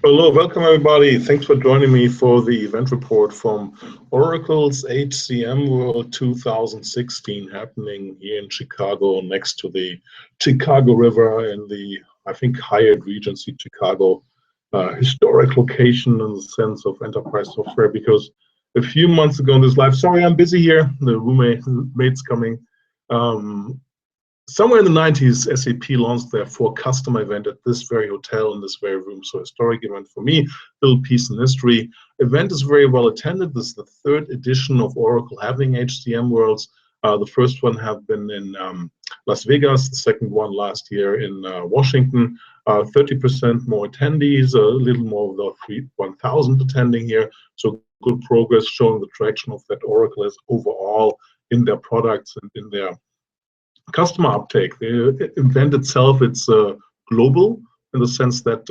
Hello, welcome everybody. Thanks for joining me for the event report from Oracle's HCM World 2016 happening here in Chicago next to the Chicago River in the, I think, Hyatt Regency Chicago historic location in the sense of enterprise software, because a few months ago in this live, sorry, I'm busy here, the roommate's coming. Somewhere in the 90s, SAP launched their for customer event at this very hotel in this very room. So historic event for me, little piece in history. Event is very well attended. This is the third edition of Oracle having HCM Worlds. The first one have been in Las Vegas, the second one last year in Washington. 30% more attendees, a little more than 1,000 attending here. So good progress showing the traction of that Oracle is overall in their products and in their customer uptake. The event itself, it's global in the sense that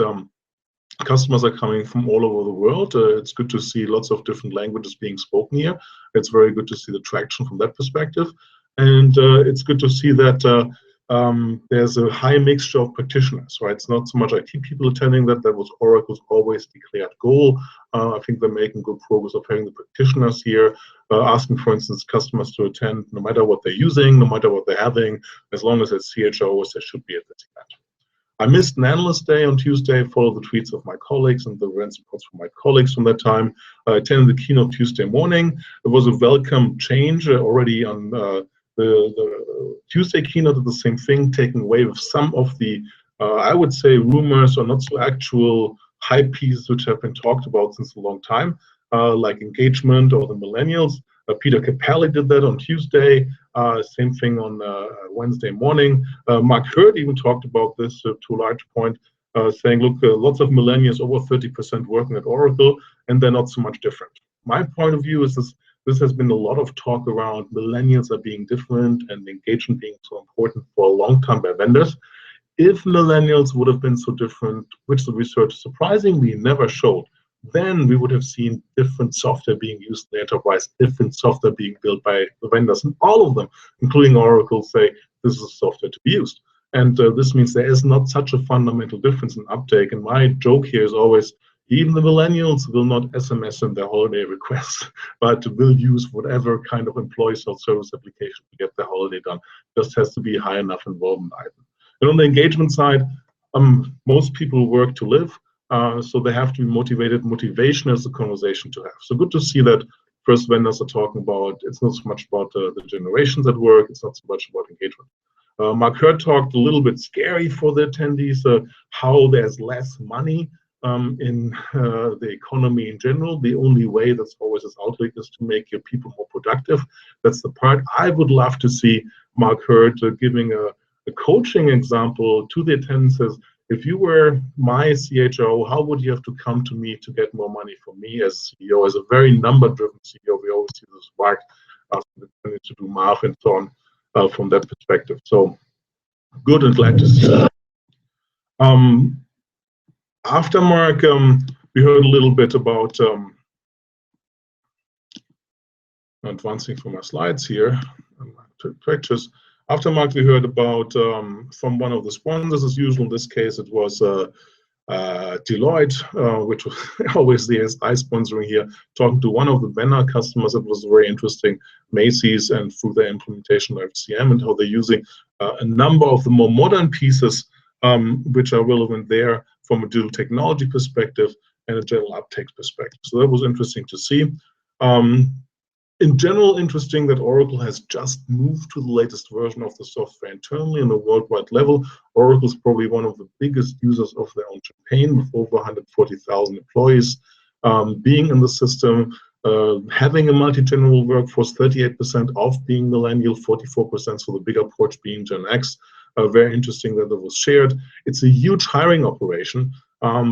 customers are coming from all over the world. It's good to see lots of different languages being spoken here. It's very good to see the traction from that perspective. And it's good to see that there's a high mixture of practitioners, right? It's not so much IT people attending that. That was Oracle's always declared goal. I think they're making good progress of having the practitioners here, asking, for instance, customers to attend no matter what they're using, no matter what they're having, as long as it's CHROs, they should be at this event. I missed an analyst day on Tuesday, followed the tweets of my colleagues and the event reports from my colleagues from that time. I attended the keynote Tuesday morning. It was a welcome change already on the Tuesday keynote did the same thing, taking away with some of the, I would say, rumors or not so actual hype pieces which have been talked about since a long time, like engagement or the millennials. Peter Capelli did that on Tuesday, same thing on Wednesday morning. Mark Hurd even talked about this to a large point, saying, look, lots of millennials, over 30% working at Oracle, and they're not so much different. My point of view is this has been a lot of talk around millennials are being different and engagement being so important for a long time by vendors. If millennials would have been so different, which the research surprisingly never showed, then we would have seen different software being used in the enterprise, different software being built by the vendors, and all of them, including Oracle, say this is software to be used. And this means there is not such a fundamental difference in uptake. And my joke here is always, even the millennials will not SMS in their holiday requests, but will use whatever kind of employee self-service application to get their holiday done. Just has to be high enough involvement item. And on the engagement side, most people work to live, so they have to be motivated. Motivation is a conversation to have. So good to see that first vendors are talking about, it's not so much about the generations at work, it's not so much about engagement. Mark Hurd talked a little bit scary for the attendees, how there's less money in the economy in general. The only way, that's always his outlook, is to make your people more productive. That's the part I would love to see Mark Hurd giving a coaching example to the attendees. If you were my CHRO, how would you have to come to me to get more money from me as CEO? As a very number-driven CEO, we always see this spark to do math and so on from that perspective. So good and glad to see that. After Mark, we heard a little bit about advancing from my slides here. Pictures. After Mark, we heard about from one of the sponsors, as usual. In this case, it was Deloitte, which was always the SI sponsoring here, talking to one of the vendor customers. It was very interesting, Macy's, and through their implementation of FCM and how they're using a number of the more modern pieces which are relevant there from a digital technology perspective and a general uptake perspective. So that was interesting to see. In general, interesting that Oracle has just moved to the latest version of the software internally on a worldwide level. Oracle is probably one of the biggest users of their own champagne, with over 140,000 employees being in the system, having a multi-general workforce, 38% of being millennial, 44%, so the bigger portion being Gen X. Very interesting that it was shared. It's a huge hiring operation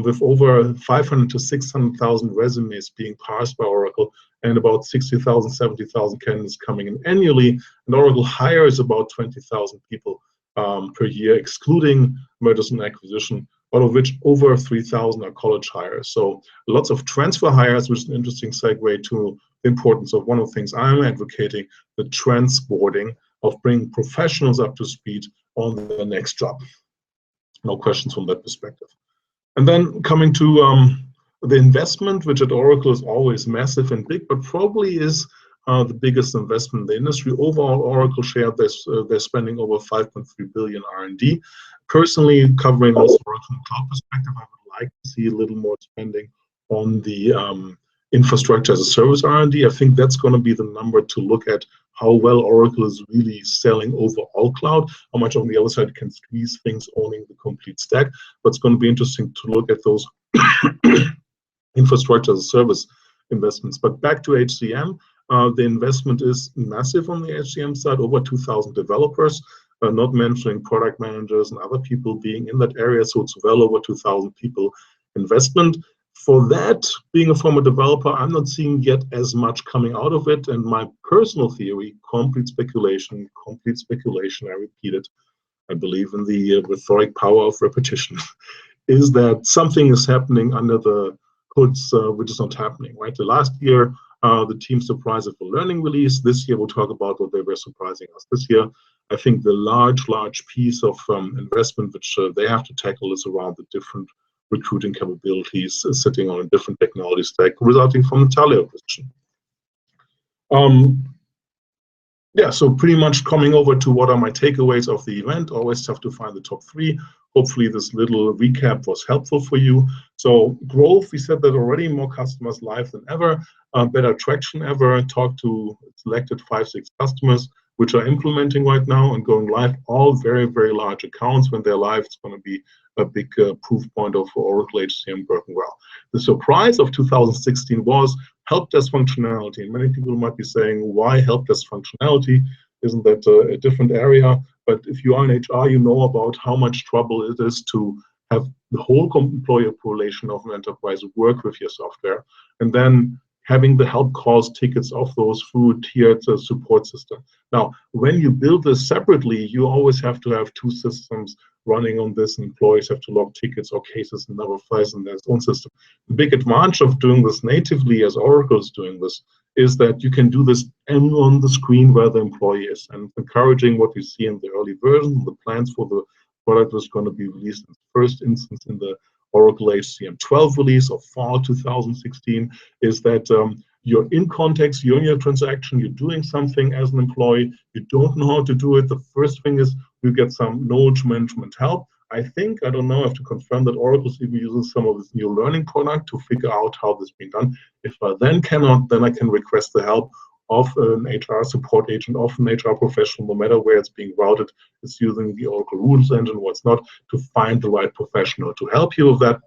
with over 500 to 600,000 resumes being parsed by Oracle, and about 60,000, 70,000 candidates coming in annually. And Oracle hires about 20,000 people per year, excluding mergers and acquisition, out of which over 3,000 are college hires. So lots of transfer hires, which is an interesting segue to the importance of one of the things I'm advocating, the transporting of bringing professionals up to speed on the next job. No questions from that perspective. And then coming to the investment, which at Oracle is always massive and big, but probably is the biggest investment in the industry. Overall, Oracle shared they're spending over 5.3 billion R&D. Personally, covering also Oracle Cloud perspective, I would like to see a little more spending on the infrastructure as a service R&D. I think that's going to be the number to look at how well Oracle is really selling overall cloud, how much on the other side can squeeze things owning the complete stack. But it's going to be interesting to look at those infrastructure as a service investments. But back to HCM, the investment is massive on the HCM side, over 2,000 developers, not mentioning product managers and other people being in that area. So it's well over 2,000 people investment. For that, being a former developer, I'm not seeing yet as much coming out of it. And my personal theory, complete speculation, I repeat it, I believe in the rhetoric power of repetition, is that something is happening under the hoods, which is not happening, right? The last year, the team surprised us with the learning release. This year, we'll talk about what they were surprising us. This year, I think the large piece of investment which they have to tackle is around the different recruiting capabilities sitting on a different technology stack resulting from the Taleo acquisition. Yeah, so pretty much coming over to what are my takeaways of the event. Always tough to find the top 3. Hopefully this little recap was helpful for you. So growth, we said that already, more customers live than ever, better traction ever, talked to selected 5-6 customers which are implementing right now and going live, all very, very large accounts. When they're live, it's going to be a big proof point of Oracle HCM working well. The surprise of 2016 was help desk functionality. And many people might be saying, why help desk functionality? Isn't that a different area? But if you are in HR, you know about how much trouble it is to have the whole employee population of an enterprise work with your software, and then having the help calls, tickets of those through a tiered support system. Now, when you build this separately, you always have to have 2 systems running on this. Employees have to log tickets or cases in other files in their own system. The big advantage of doing this natively, as Oracle is doing this, is that you can do this on the screen where the employee is. And encouraging what you see in the early version, the plans for the product was going to be released in the first instance in the Oracle HCM 12 release of fall 2016, is that you're in context, you're in your transaction, you're doing something as an employee, you don't know how to do it. The first thing is you get some knowledge management help. I think, I don't know, I have to confirm that Oracle's even using some of this new learning product to figure out how this is being done. If I then cannot, then I can request the help of an HR support agent, of an HR professional, no matter where it's being routed. It's using the Oracle Rules Engine or it's not, to find the right professional to help you with that.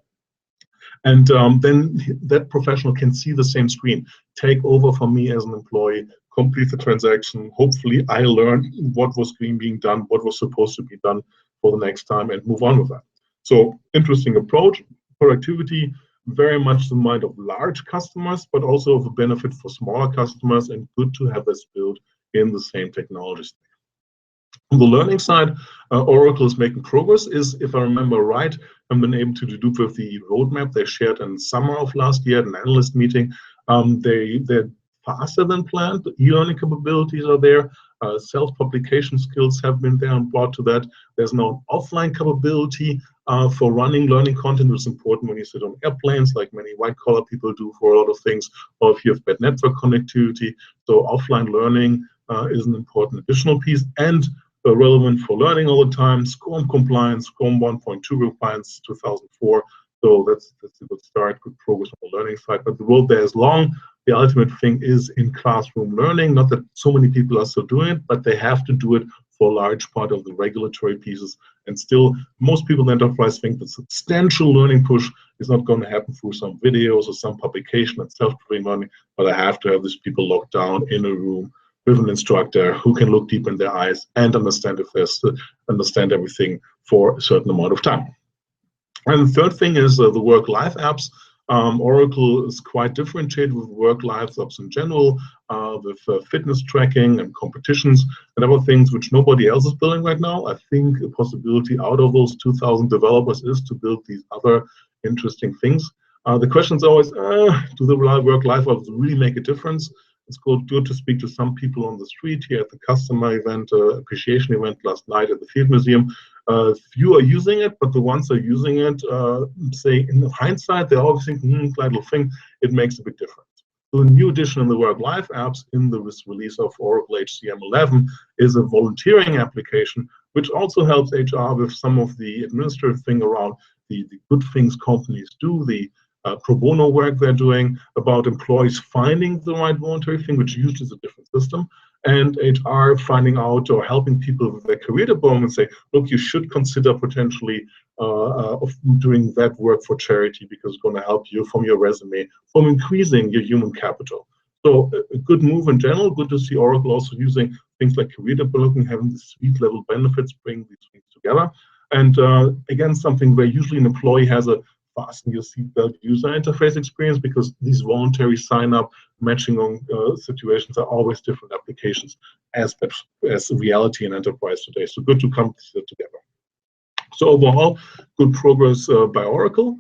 And then that professional can see the same screen, take over for me as an employee, complete the transaction. Hopefully I learn what was being done, what was supposed to be done for the next time, and move on with that. So interesting approach. Productivity, very much in mind of large customers, but also of a benefit for smaller customers, and good to have this built in the same technology stack. On the learning side, Oracle is making progress. Is, if I remember right, I've been able to dedupe with the roadmap they shared in summer of last year at an analyst meeting. They're faster than planned. The e-learning capabilities are there. Self-publication skills have been there and brought to that. There's now offline capability for running learning content, which is important when you sit on airplanes, like many white-collar people do for a lot of things, or if you have bad network connectivity. So offline learning is an important additional piece, and relevant for learning all the time. SCORM compliance, SCORM 1.2 requirements 2004. So that's a good start, good progress on the learning side. But the road there is long. The ultimate thing is in classroom learning. Not that so many people are still doing it, but they have to do it for a large part of the regulatory pieces. And still, most people in enterprise think the substantial learning push is not going to happen through some videos or some publication and self-driven learning, but I have to have these people locked down in a room with an instructor who can look deep in their eyes and understand understand everything for a certain amount of time. And the third thing is the work-life apps. Oracle is quite differentiated with work-life apps in general, with fitness tracking and competitions and other things which nobody else is building right now. I think a possibility out of those 2,000 developers is to build these other interesting things. The question is always, do the work-life apps really make a difference? It's good to speak to some people on the street here at the customer event, appreciation event last night at the Field Museum. Few are using it, but the ones that are using it, say in hindsight, they always think, that little thing, it makes a big difference. So the new addition in the Work Life apps in the release of Oracle HCM 11 is a volunteering application, which also helps HR with some of the administrative thing around the good things companies do, the pro bono work they're doing, about employees finding the right voluntary thing, which usually is a different system, and HR finding out or helping people with their career development and say, look, you should consider potentially of doing that work for charity because it's going to help you from your resume, from increasing your human capital. So a good move in general. Good to see Oracle also using things like career development, having the suite level benefits, bring these things together. And again, something where usually an employee has a fasten your seatbelt user interface experience, because these voluntary sign-up matching on situations are always different applications as reality in enterprise today. So good to come together. So overall, good progress by Oracle.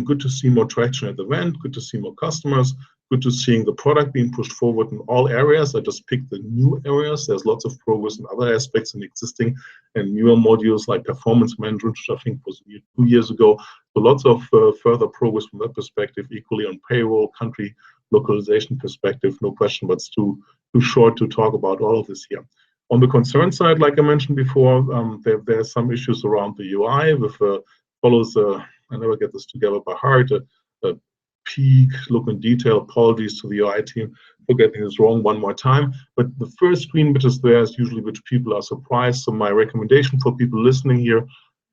Good to see more traction at the event. Good to see more customers. Good to seeing the product being pushed forward in all areas. I just picked the new areas. There's lots of progress in other aspects in existing and newer modules like performance management, which I think was 2 years ago. So lots of further progress from that perspective, equally on payroll, country localization perspective, no question, but it's too short to talk about all of this here. On the concern side, like I mentioned before, there are some issues around the UI with follows, I never get this together by heart, a peak look in detail. Apologies to the UI team for getting this wrong one more time. But the first screen which is there is usually which people are surprised. So my recommendation for people listening here,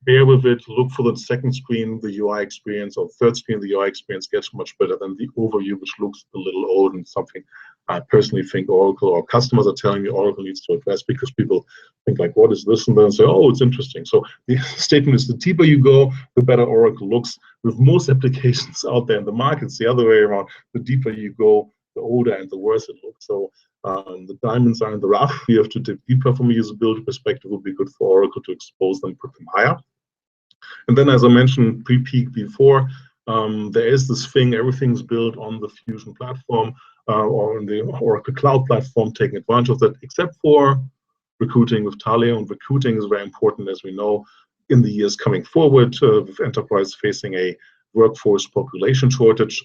bear with it, look for the second screen, the UI experience, or third screen, the UI experience gets much better than the overview, which looks a little old and something I personally think Oracle or customers are telling me Oracle needs to address, because people think like, what is this? And then say, oh, it's interesting. So the statement is the deeper you go, the better Oracle looks. With most applications out there in the market, it's the other way around. The deeper you go, the older and the worse it looks. So the diamonds are in the rough. You have to dig deeper from a usability perspective. It would be good for Oracle to expose them, put them higher. And then, as I mentioned pre-peak before, there is this thing, everything's built on the Fusion platform or on the Oracle Cloud platform, taking advantage of that, except for recruiting with Taleo. And recruiting is very important, as we know, in the years coming forward, with enterprise facing a workforce population shortage.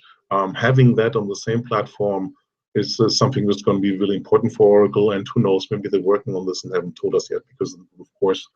Having that on the same platform is something that's going to be really important for Oracle. And who knows, maybe they're working on this and haven't told us yet, because, of course,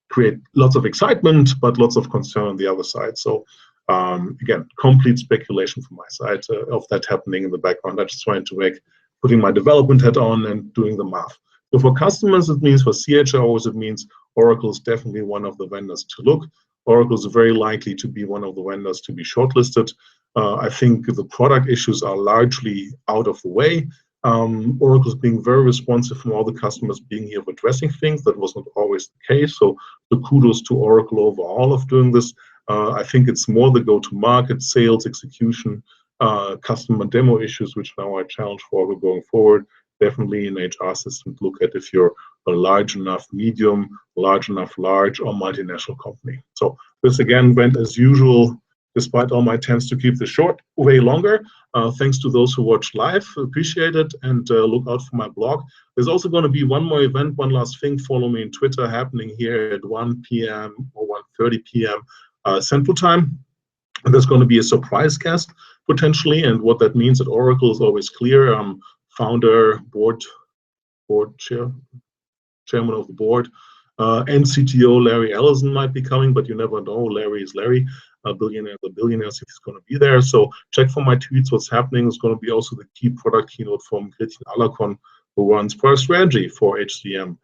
create lots of excitement, but lots of concern on the other side. So again, complete speculation from my side of that happening in the background. I'm just trying to putting my development hat on and doing the math. So for customers, it means, for CHROs, it means Oracle is definitely one of the vendors to look. Oracle is very likely to be one of the vendors to be shortlisted. I think the product issues are largely out of the way. Oracle is being very responsive from all the customers being here for addressing things. That was not always the case. So the kudos to Oracle overall of doing this. I think it's more the go-to-market, sales, execution, customer demo issues, which now are a challenge for Oracle going forward. Definitely an HR system to look at if you're a large enough, medium, large enough, large, or multinational company. So this again went as usual, despite all my attempts to keep this short, way longer. Thanks to those who watched live, appreciate it, and look out for my blog. There's also going to be one more event, one last thing, follow me on Twitter, happening here at 1 p.m. or 1:30 p.m. Central Time. And there's going to be a surprise guest, potentially, and what that means at Oracle is always clear. Founder, chairman of the board, and CTO Larry Ellison might be coming, but you never know. Larry is Larry. Billionaire, the billionaires, if he's going to be there. So check for my tweets what's happening. It's going to be also the key product keynote from Gretchen Alakon, who runs product strategy for HCM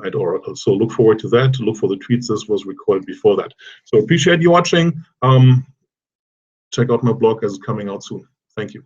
at Oracle. So look forward to that. Look for the tweets. This was recorded before that. So appreciate you watching. Check out my blog as it's coming out soon. Thank you.